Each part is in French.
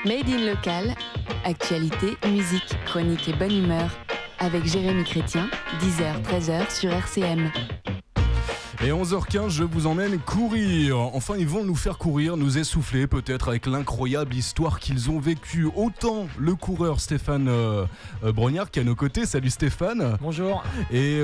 Made in Local, actualité, musique, chronique et bonne humeur. Avec Jérémy Chrétien, 10h, 13h sur RCM. Et 11h15, je vous emmène courir. Enfin, ils vont nous faire courir, nous essouffler peut-être avec l'incroyable histoire qu'ils ont vécue. Autant le coureur Stéphane Brognard qui est à nos côtés. Salut Stéphane. Bonjour. Et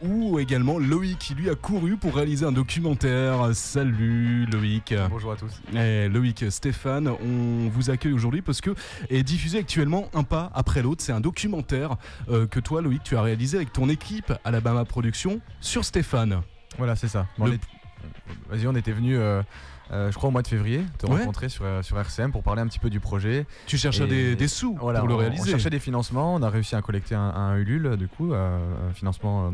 ou également Loïc qui lui a couru pour réaliser un documentaire. Salut Loïc. Bonjour à tous. Et Loïc, Stéphane, on vous accueille aujourd'hui parce que est diffusé actuellement un pas après l'autre. C'est un documentaire que toi Loïc tu as réalisé avec ton équipe Alabama Productions sur Stéphane. Voilà, c'est ça. Bon, on était venu, je crois, au mois de février, te rencontrer sur RCM pour parler un petit peu du projet. Tu cherchais des sous pour le réaliser. On cherchait des financements, on a réussi à collecter un Ulule, du coup, un financement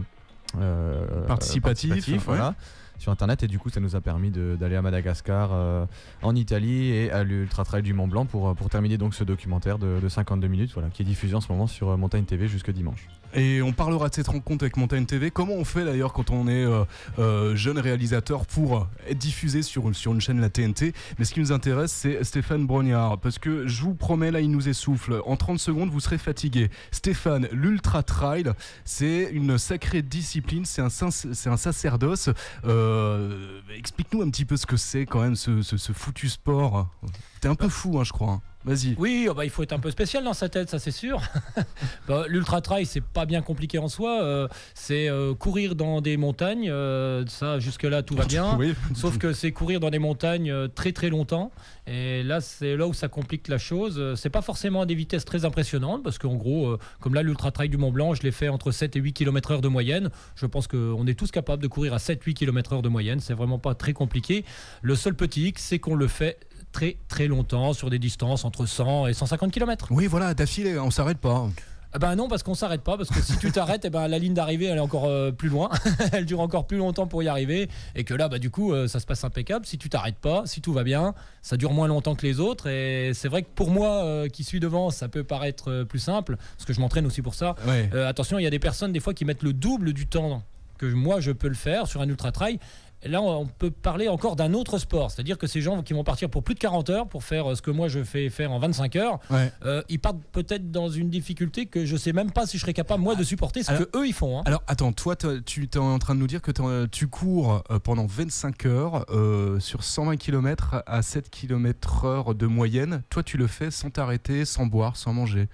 participatif, voilà, sur internet, et du coup ça nous a permis d'aller à Madagascar, en Italie et à l'Ultra Trail du Mont Blanc pour terminer donc ce documentaire de 52 minutes, voilà, qui est diffusé en ce moment sur Montagne TV jusque dimanche. Et on parlera de cette rencontre avec Montagne TV. Comment on fait d'ailleurs quand on est jeune réalisateur pour être diffusé sur une chaîne la TNT? Mais ce qui nous intéresse, c'est Stéphane Brognard, parce que je vous promets, là il nous essouffle. En 30 secondes vous serez fatigué. Stéphane, l'Ultra Trail, c'est une sacrée discipline, c'est un sacerdoce. Explique-nous un petit peu ce que c'est quand même ce foutu sport. T'es un peu fou, hein, je crois. Vas-y. Oui, il faut être un peu spécial dans sa tête, ça c'est sûr. L'ultra trail, c'est pas bien compliqué en soi. C'est courir dans des montagnes. Ça, jusque-là, tout va bien. Oui. Sauf que c'est courir dans des montagnes très très longtemps. Et là, c'est là où ça complique la chose. C'est pas forcément à des vitesses très impressionnantes, parce qu'en gros, comme là, l'ultra trail du Mont Blanc, je l'ai fait entre 7 et 8 km/h de moyenne. Je pense qu'on est tous capables de courir à 7-8 km/h de moyenne. C'est vraiment pas très compliqué. Le seul petit hic, c'est qu'on le fait très très longtemps sur des distances entre 100 et 150 km. Oui, voilà, d'affilée, on s'arrête pas. Non, parce qu'on s'arrête pas, parce que si tu t'arrêtes, la ligne d'arrivée elle est encore plus loin, elle dure encore plus longtemps pour y arriver, et que là du coup ça se passe impeccable. Si tu t'arrêtes pas, si tout va bien, ça dure moins longtemps que les autres, et c'est vrai que pour moi qui suis devant, ça peut paraître plus simple, parce que je m'entraîne aussi pour ça. Ouais. Attention, il y a des personnes des fois qui mettent le double du temps que moi je peux le faire sur un ultra trail. Et là, on peut parler encore d'un autre sport. C'est-à-dire que ces gens qui vont partir pour plus de 40 heures pour faire ce que moi je fais faire en 25 heures, ils partent peut-être dans une difficulté que je sais même pas si je serais capable, moi, de supporter ce que eux ils font. Alors, attends, toi, tu es en train de nous dire que tu cours pendant 25 heures sur 120 km à 7 km/h de moyenne. Toi, tu le fais sans t'arrêter, sans boire, sans manger.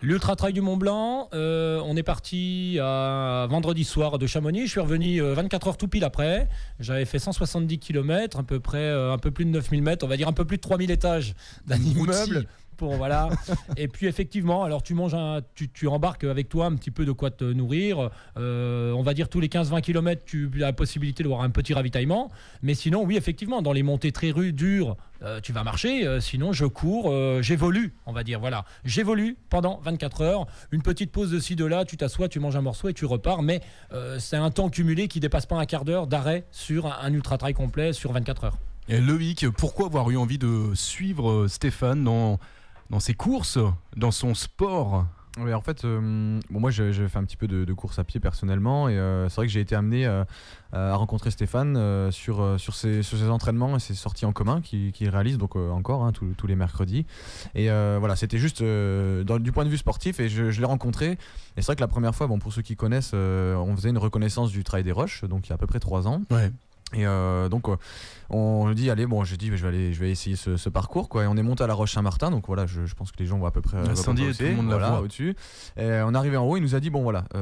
L'Ultra Trail du Mont Blanc, on est parti vendredi soir de Chamonix. Je suis revenu 24 heures tout pile après. J'avais fait 170 km, à peu près un peu plus de 9000 mètres, on va dire un peu plus de 3000 étages d'un immeuble. Voilà. Et puis effectivement, alors tu manges tu embarques avec toi un petit peu de quoi te nourrir. On va dire tous les 15-20 km, tu as la possibilité d'avoir un petit ravitaillement. Mais sinon, oui, effectivement, dans les montées très rudes, dures, tu vas marcher. Sinon, je cours, j'évolue, on va dire. Voilà, j'évolue pendant 24 heures. Une petite pause de ci, de là, tu t'assois, tu manges un morceau et tu repars. Mais c'est un temps cumulé qui dépasse pas un quart d'heure d'arrêt sur un ultra trail complet sur 24 heures. Et Loïc, pourquoi avoir eu envie de suivre Stéphane dans ses courses, dans son sport? Oui, en fait, moi j'ai fait un petit peu de course à pied personnellement, et c'est vrai que j'ai été amené à rencontrer Stéphane sur ses entraînements et ses sorties en commun qu'il réalise donc encore tous les mercredis. Et voilà, c'était juste du point de vue sportif, et je l'ai rencontré. Et c'est vrai que la première fois, pour ceux qui connaissent, on faisait une reconnaissance du Trail des Roches, donc il y a à peu près 3 ans. Ouais. Et donc on dit allez, j'ai dit je vais essayer ce parcours, quoi. Et on est monté à la Roche Saint-Martin, donc voilà, je pense que les gens voient à peu près Saint-Dié, tout le monde la voit au-dessus. Et on est arrivé en haut, il nous a dit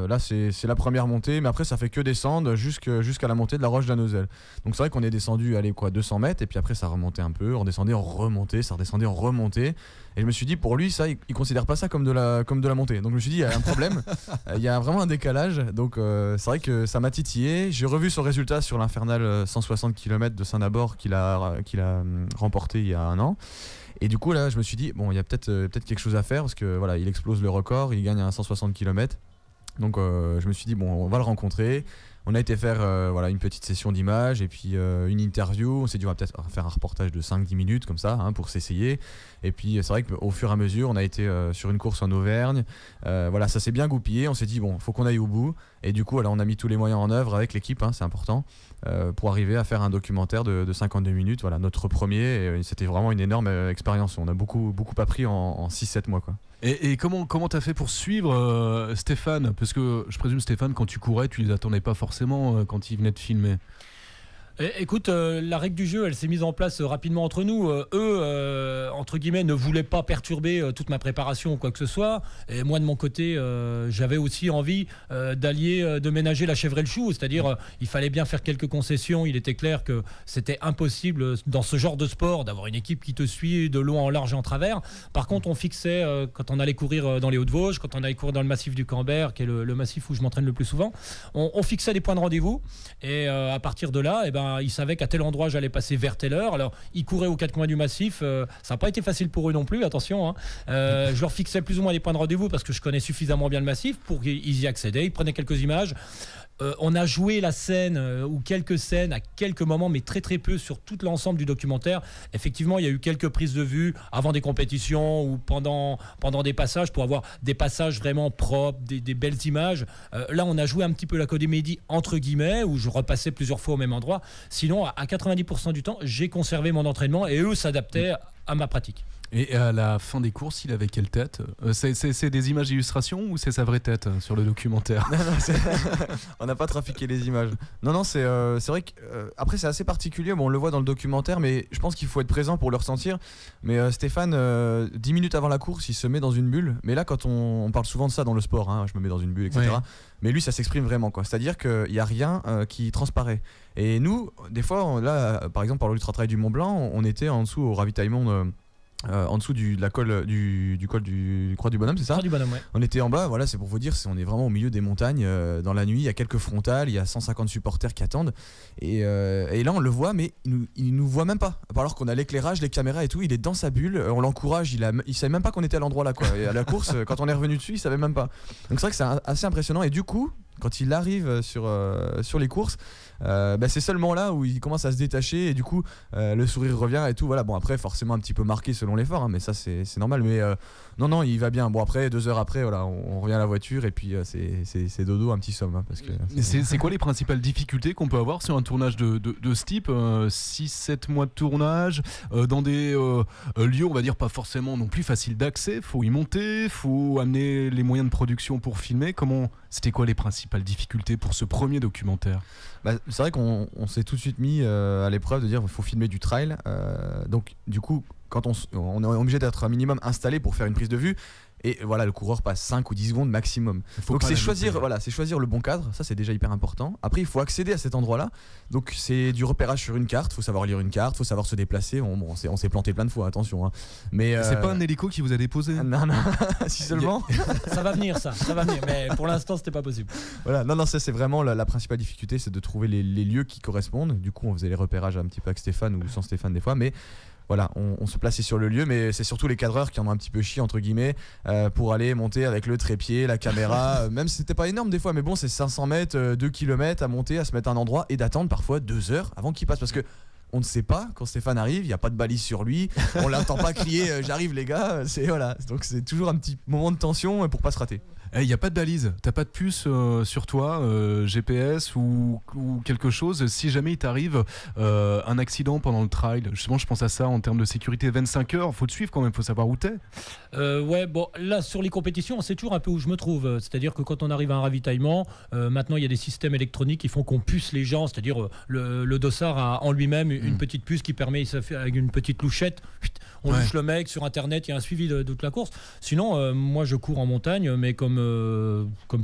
là c'est la première montée, mais après ça fait que descendre jusqu'à la montée de la Roche d'Annozelle. Donc c'est vrai qu'on est descendu 200 mètres, et puis après ça remontait un peu, on descendait, on remontait, ça redescendait, on remontait. Et je me suis dit, pour lui, ça, il considère pas ça comme de la montée. Donc je me suis dit, il y a un problème, il y a vraiment un décalage. Donc c'est vrai que ça m'a titillé. J'ai revu son résultat sur l'infernal 160 km de Saint-Nabord qu'il a remporté il y a 1 an. Et du coup là, je me suis dit, il y a peut-être quelque chose à faire, parce que voilà, il explose le record, il gagne à 160 km. Donc je me suis dit, on va le rencontrer. On a été faire voilà, une petite session d'images et puis une interview. On s'est dit on va peut-être faire un reportage de 5-10 minutes comme ça pour s'essayer. Et puis c'est vrai qu'au fur et à mesure, on a été sur une course en Auvergne. Voilà, ça s'est bien goupillé. On s'est dit bon, faut qu'on aille au bout. Et du coup, alors, on a mis tous les moyens en œuvre avec l'équipe, c'est important, pour arriver à faire un documentaire de 52 minutes. Voilà, notre premier. Et c'était vraiment une énorme expérience. On a beaucoup appris en 6-7 mois, quoi. Et comment t'as fait pour suivre Stéphane? Parce que je présume, Stéphane, quand tu courais, tu les attendais pas forcément quand il venait de filmer. Écoute, la règle du jeu, elle s'est mise en place rapidement entre nous. Eux, entre guillemets, ne voulaient pas perturber toute ma préparation ou quoi que ce soit. Et moi, de mon côté, j'avais aussi envie de ménager la chèvre et le chou. C'est-à-dire, il fallait bien faire quelques concessions. Il était clair que c'était impossible dans ce genre de sport d'avoir une équipe qui te suit de long en large et en travers. Par contre, on fixait, quand on allait courir dans les Hauts-de-Vosges, quand on allait courir dans le massif du Camembert, qui est le massif où je m'entraîne le plus souvent, on fixait des points de rendez-vous. Et à partir de là, ils savaient qu'à tel endroit j'allais passer vers telle heure. Alors ils couraient aux quatre coins du massif, ça n'a pas été facile pour eux non plus, attention, je leur fixais plus ou moins des points de rendez-vous parce que je connais suffisamment bien le massif pour qu'ils y accédaient. Ils prenaient quelques images. On a joué la scène ou quelques scènes à quelques moments, mais très très peu sur tout l'ensemble du documentaire. Effectivement, il y a eu quelques prises de vue avant des compétitions ou pendant des passages pour avoir des passages vraiment propres, des belles images. Là, on a joué un petit peu la comédie entre guillemets, où je repassais plusieurs fois au même endroit. Sinon, à 90% du temps, j'ai conservé mon entraînement et eux s'adaptaient à ma pratique. Et à la fin des courses, il avait quelle tête? C'est des images d'illustration ou c'est sa vraie tête sur le documentaire? On n'a pas trafiqué les images. Non, c'est vrai que après c'est assez particulier. Bon, on le voit dans le documentaire, mais je pense qu'il faut être présent pour le ressentir. Mais Stéphane, 10 minutes avant la course, il se met dans une bulle. Mais là, quand on parle souvent de ça dans le sport, je me mets dans une bulle, etc. Ouais. Mais lui, ça s'exprime vraiment, quoi. C'est-à-dire qu'il n'y a rien qui transparaît. Et nous, des fois, là, par exemple, par l'Ultra Trail du Mont Blanc, on était en dessous au ravitaillement. En dessous de la col du col du Croix du Bonhomme, c'est ça? Croix du Bonhomme, ouais. On était en bas, voilà, c'est pour vous dire, on est vraiment au milieu des montagnes dans la nuit. Il y a quelques frontales, il y a 150 supporters qui attendent. Et là, on le voit, mais il nous voit même pas. Alors qu'on a l'éclairage, les caméras et tout, il est dans sa bulle, on l'encourage, il savait même pas qu'on était à l'endroit là, quoi. Et à la course, quand on est revenu dessus, il savait même pas. Donc c'est vrai que c'est assez impressionnant. Et du coup, quand il arrive sur les courses, c'est seulement là où il commence à se détacher et du coup le sourire revient et tout. Voilà, bon après forcément un petit peu marqué selon l'effort, mais ça c'est normal. Mais non, il va bien. Bon après 2 heures après, voilà, on revient à la voiture et puis c'est dodo un petit somme parce que. C'est quoi les principales difficultés qu'on peut avoir sur un tournage de ce type? 6-7 mois de tournage dans des lieux, on va dire pas forcément non plus faciles d'accès. Faut y monter, faut amener les moyens de production pour filmer. C'était quoi les principales difficultés pour ce premier documentaire? C'est vrai qu'on s'est tout de suite mis à l'épreuve de dire qu'il faut filmer du trail. Donc du coup, quand on est obligé d'être un minimum installé pour faire une prise de vue. Et voilà, le coureur passe 5 ou 10 secondes maximum. Donc c'est choisir le bon cadre, ça c'est déjà hyper important. Après il faut accéder à cet endroit-là. Donc c'est du repérage sur une carte, il faut savoir lire une carte, il faut savoir se déplacer. On s'est planté plein de fois, attention. Mais c'est pas un hélico qui vous a déposé? Non, si seulement. Ça va venir, mais pour l'instant c'était pas possible. Voilà, non, ça c'est vraiment la principale difficulté, c'est de trouver les lieux qui correspondent. Du coup on faisait les repérages un petit peu avec Stéphane ou sans Stéphane des fois, mais voilà, on se plaçait sur le lieu, mais c'est surtout les cadreurs qui en ont un petit peu chié entre guillemets pour aller monter avec le trépied, la caméra, même si c'était pas énorme des fois, mais bon c'est 500 mètres, 2 km à monter, à se mettre à un endroit et d'attendre parfois 2 heures avant qu'il passe parce que on ne sait pas quand Stéphane arrive, il n'y a pas de balise sur lui, on l'entend pas crier j'arrive les gars, voilà, donc c'est toujours un petit moment de tension pour pas se rater. Il n'y a pas de balise, t'as pas de puce sur toi, GPS ou quelque chose, si jamais il t'arrive un accident pendant le trail. Justement, je pense à ça en termes de sécurité. 25 heures, faut te suivre quand même, faut savoir où t'es. Ouais, bon, là sur les compétitions, on sait toujours un peu où je me trouve. C'est-à-dire que quand on arrive à un ravitaillement, maintenant il y a des systèmes électroniques qui font qu'on puce les gens. C'est-à-dire le dossard a en lui-même une petite puce qui permet, ça fait avec une petite louchette, on louche le mec sur internet, il y a un suivi de toute la course. Sinon, moi je cours en montagne, mais comme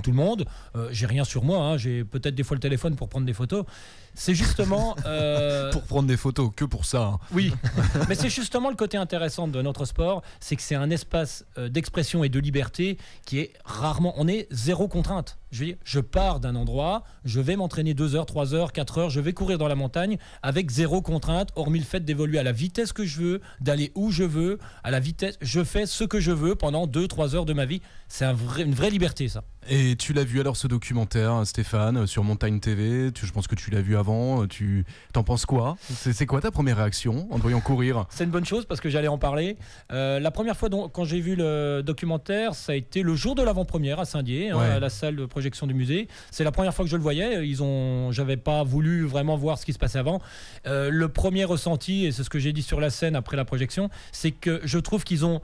tout le monde, j'ai rien sur moi, j'ai peut-être des fois le téléphone pour prendre des photos. c'est justement Pour prendre des photos, que pour ça. oui, mais c'est justement le côté intéressant de notre sport, c'est que c'est un espace d'expression et de liberté qui est rarement, on est zéro contrainte. Je veux dire, je pars d'un endroit, je vais m'entraîner 2 heures, 3 heures, 4 heures, je vais courir dans la montagne avec zéro contrainte, hormis le fait d'évoluer à la vitesse que je veux, d'aller où je veux, à la vitesse, je fais ce que je veux pendant 2-3 heures de ma vie. C'est une vraie liberté, ça. Et tu l'as vu alors ce documentaire, Stéphane, sur Montagne TV, je pense que tu l'as vu avant, tu t'en penses quoi? C'est quoi ta première réaction en te voyant courir? C'est une bonne chose parce que j'allais en parler. La première fois quand j'ai vu le documentaire, ça a été le jour de l'avant-première à Saint-Dié, Ouais. à la salle de projection du musée. C'est la première fois que je le voyais. J'avais pas voulu vraiment voir ce qui se passait avant. Le premier ressenti, et c'est ce que j'ai dit sur la scène après la projection, c'est que je trouve qu'ils ont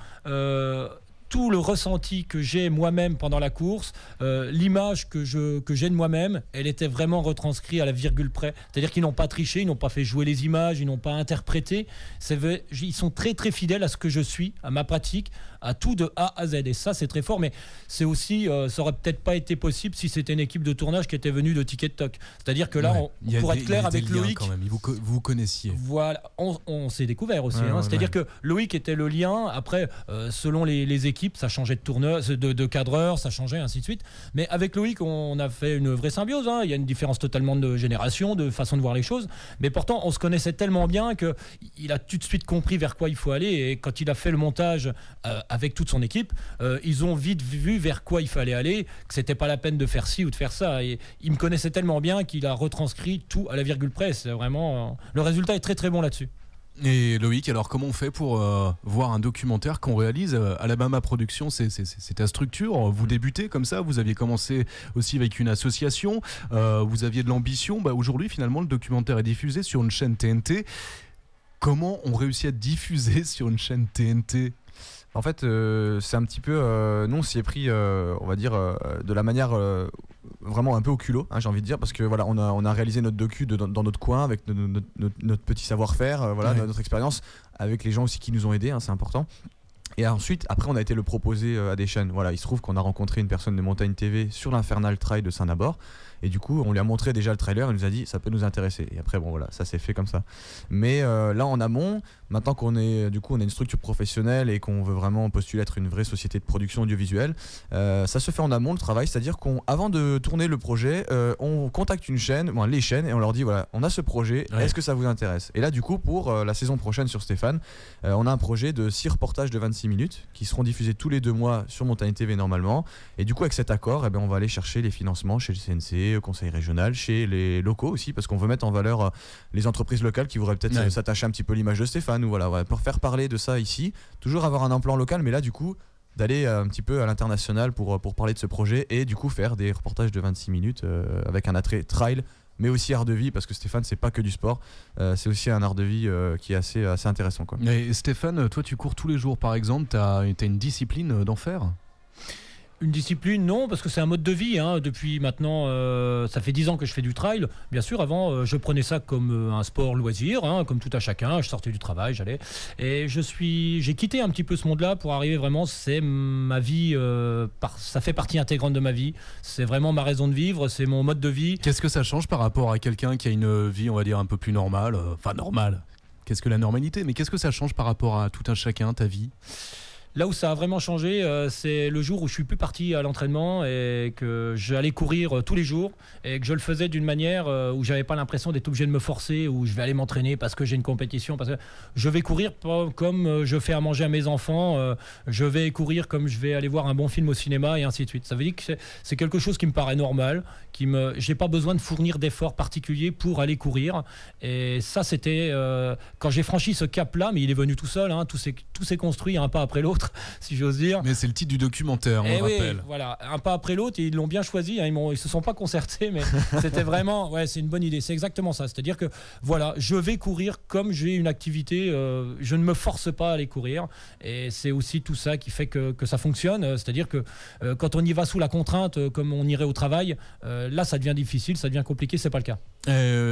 tout le ressenti que j'ai moi-même pendant la course, l'image que j'ai de moi-même, elle était vraiment retranscrite à la virgule près. C'est-à-dire qu'ils n'ont pas triché, ils n'ont pas fait jouer les images, ils n'ont pas interprété. Ils sont très très fidèles à ce que je suis, à ma pratique, à tout de A à Z. Et ça, c'est très fort, mais c'est aussi, ça aurait peut-être pas été possible si c'était une équipe de tournage qui était venue de Ticket Toc. C'est-à-dire que là, Ouais. pour être clair avec Loïc, quand même. Vous connaissiez. voilà, on s'est découvert aussi. Ouais, ouais, C'est-à-dire que Loïc était le lien. Après, selon les équipes, ça changeait de tourneur, de cadreur, ça changeait, ainsi de suite. Mais avec Loïc, on a fait une vraie symbiose. Il y a une différence totalement de génération, de façon de voir les choses. Mais pourtant, on se connaissait tellement bien qu'il a tout de suite compris vers quoi il faut aller. Et quand il a fait le montage avec toute son équipe, ils ont vite vu vers quoi il fallait aller, que c'était pas la peine de faire ci ou de faire ça. Et il me connaissait tellement bien qu'il a retranscrit tout à la virgule près. C'est vraiment, le résultat est très très bon là-dessus. Et Loïc, alors comment on fait pour voir un documentaire qu'on réalise Alabama Productions, c'est ta structure. Vous débutez comme ça, vous aviez commencé aussi avec une association, vous aviez de l'ambition. Aujourd'hui, finalement, le documentaire est diffusé sur une chaîne TNT. Comment on réussit à diffuser sur une chaîne TNT? En fait, c'est un petit peu. Nous, on s'y est pris, on va dire, de la manière vraiment un peu au culot, j'ai envie de dire, parce que voilà, on a réalisé notre docu dans notre coin avec notre petit savoir-faire, voilà, Ouais. notre expérience, avec les gens aussi qui nous ont aidés, c'est important. Et ensuite, après, on a été le proposer à des chaînes. Voilà, il se trouve qu'on a rencontré une personne de Montagne TV sur l'Infernal Trail de Saint-Nabord. Et du coup, on lui a montré déjà le trailer. Il nous a dit, ça peut nous intéresser. Et après, bon, voilà, ça s'est fait comme ça. Mais là, en amont, maintenant qu'on est, du coup, on a une structure professionnelle et qu'on veut vraiment postuler être une vraie société de production audiovisuelle, ça se fait en amont le travail. C'est-à-dire qu'avant de tourner le projet, on contacte une chaîne, les chaînes, et on leur dit, voilà, on a ce projet. Ouais. Est-ce que ça vous intéresse? Et là, du coup, pour la saison prochaine sur Stéphane, on a un projet de 6 reportages de 26 minutes qui seront diffusés tous les 2 mois sur Montagne TV normalement. Et du coup, avec cet accord, on va aller chercher les financements chez le CNC, au conseil régional, chez les locaux aussi, parce qu'on veut mettre en valeur les entreprises locales qui voudraient peut-être Ouais. s'attacher un petit peu à l'image de Stéphane, ou voilà, pour faire parler de ça ici, toujours avoir un implant local, mais là, du coup, d'aller un petit peu à l'international pour parler de ce projet et du coup faire des reportages de 26 minutes avec un attrait trail, mais aussi art de vie, parce que Stéphane, c'est pas que du sport, c'est aussi un art de vie qui est assez intéressant, quoi. Et Stéphane, toi tu cours tous les jours par exemple, t'as une discipline d'enfer? Une discipline, non, parce que c'est un mode de vie. Depuis maintenant, ça fait 10 ans que je fais du trail. Bien sûr, avant, je prenais ça comme un sport loisir, comme tout à chacun. Je sortais du travail, j'allais. Et j'ai quitté un petit peu ce monde-là pour arriver vraiment, c'est ma vie, ça fait partie intégrante de ma vie. C'est vraiment ma raison de vivre, c'est mon mode de vie. Qu'est-ce que ça change par rapport à quelqu'un qui a une vie, on va dire, un peu plus normale? Enfin, normale. Qu'est-ce que la normalité? Mais qu'est-ce que ça change par rapport à tout un chacun, ta vie? Là où ça a vraiment changé, c'est le jour où je suis plus parti à l'entraînement et que j'allais courir tous les jours et que je le faisais d'une manière où j'avais pas l'impression d'être obligé de me forcer, où je vais aller m'entraîner parce que j'ai une compétition, parce que je vais courir comme je fais à manger à mes enfants, je vais courir comme je vais aller voir un bon film au cinéma et ainsi de suite. Ça veut dire que c'est quelque chose qui me paraît normal, j'ai pas besoin de fournir d'efforts particuliers pour aller courir. Et ça, c'était quand j'ai franchi ce cap-là, mais il est venu tout seul, tout s'est construit un pas après l'autre, si j'ose dire. Mais c'est le titre du documentaire, on le rappelle. Voilà, un pas après l'autre, et ils l'ont bien choisi. Ils se sont pas concertés, mais c'était vraiment, c'est une bonne idée. C'est exactement ça. C'est-à-dire que voilà, je vais courir comme j'ai une activité. Je ne me force pas à aller courir, et c'est aussi tout ça qui fait que ça fonctionne. C'est-à-dire que quand on y va sous la contrainte, comme on irait au travail, là, ça devient difficile, ça devient compliqué. C'est pas le cas.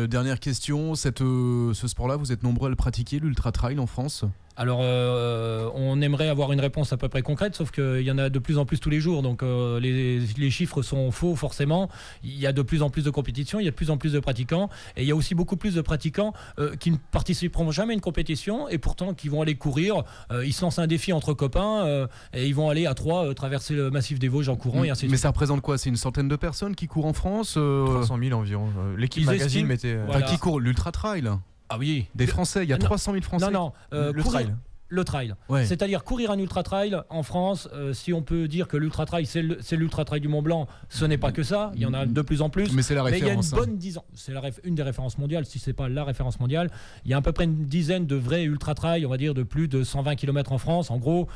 Dernière question, ce sport-là, vous êtes nombreux à le pratiquer, l'ultra trail en France? Alors, on aimerait avoir une réponse à peu près concrète, sauf qu'il y en a de plus en plus tous les jours. Donc, les chiffres sont faux, forcément. Il y a de plus en plus de compétitions, il y a de plus en plus de pratiquants. Et il y a aussi beaucoup plus de pratiquants qui ne participeront jamais à une compétition et pourtant qui vont aller courir. Ils se lancent un défi entre copains et ils vont aller à 3 traverser le massif des Vosges en courant. Et ainsi de Mais suite. ça représente quoi? C'est une centaine de personnes qui courent en France 300 000 environ. L'équipe Ils magazine estiment- mettait. Voilà. Qui courent l'Ultra Trail? Ah oui. Des Français, il y a Non. 300 000 Français. Non, Le courir- trail. Le trail. Ouais. C'est-à-dire courir un ultra trail en France, si on peut dire que l'ultra trail c'est l'ultra trail du Mont Blanc, ce n'est pas que ça, il y en a de plus en plus. Mais c'est la Mais il y a une référence. bonne dizaine, c'est une des références mondiales, si c'est pas la référence mondiale. Il y a à peu près une dizaine de vrais ultra trail, on va dire de plus de 120 km en France. En gros,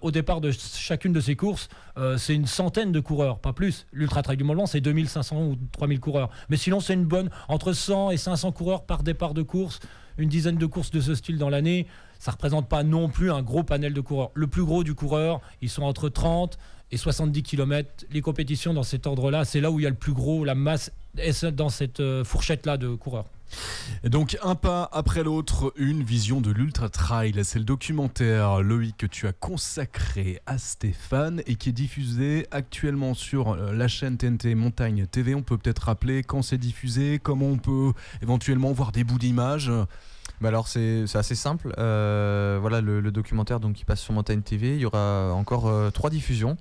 au départ de chacune de ces courses, c'est une centaine de coureurs, pas plus. L'ultra trail du Mont Blanc, c'est 2500 ou 3000 coureurs. Mais sinon, c'est une bonne entre 100 et 500 coureurs par départ de course. Une dizaine de courses de ce style dans l'année, ça ne représente pas non plus un gros panel de coureurs. Le plus gros du coureur, ils sont entre 30 et 70 km. Les compétitions dans cet ordre-là, c'est là où il y a le plus gros, la masse, est dans cette fourchette-là de coureurs. Et donc un pas après l'autre, une vision de l'Ultra Trail. C'est le documentaire, Loïc, que tu as consacré à Stéphane et qui est diffusé actuellement sur la chaîne TNT Montagne TV. On peut peut-être rappeler quand c'est diffusé, comment on peut éventuellement voir des bouts d'images. Bah alors c'est assez simple. Voilà le documentaire donc qui passe sur Montagne TV. Il y aura encore 3 diffusions.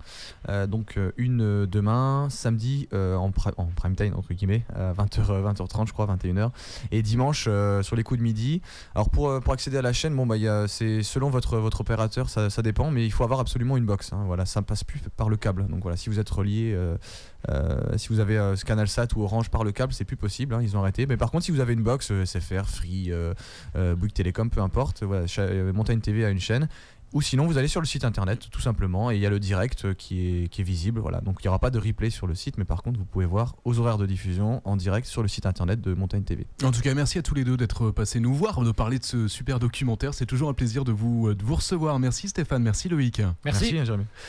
Donc une demain, samedi en prime time entre guillemets, à 20h30 je crois, 21h. Et dimanche sur les coups de midi. Alors pour accéder à la chaîne, bon bah c'est selon votre opérateur, ça dépend, mais il faut avoir absolument une box. Hein, voilà, ça ne passe plus par le câble. Donc voilà, si vous êtes relié, si vous avez Canalsat ou Orange par le câble, c'est plus possible. Hein, ils ont arrêté. Mais par contre, si vous avez une box SFR, Free, Bouygues Télécom, peu importe, voilà, Montagne TV a une chaîne. Ou sinon vous allez sur le site internet tout simplement et il y a le direct qui est visible, voilà. Donc il n'y aura pas de replay sur le site, mais par contre vous pouvez voir aux horaires de diffusion en direct sur le site internet de Montagne TV. En tout cas, merci à tous les deux d'être passés nous voir, de parler de ce super documentaire. C'est toujours un plaisir de vous recevoir. Merci Stéphane, merci Loïc. Merci. Jérémy.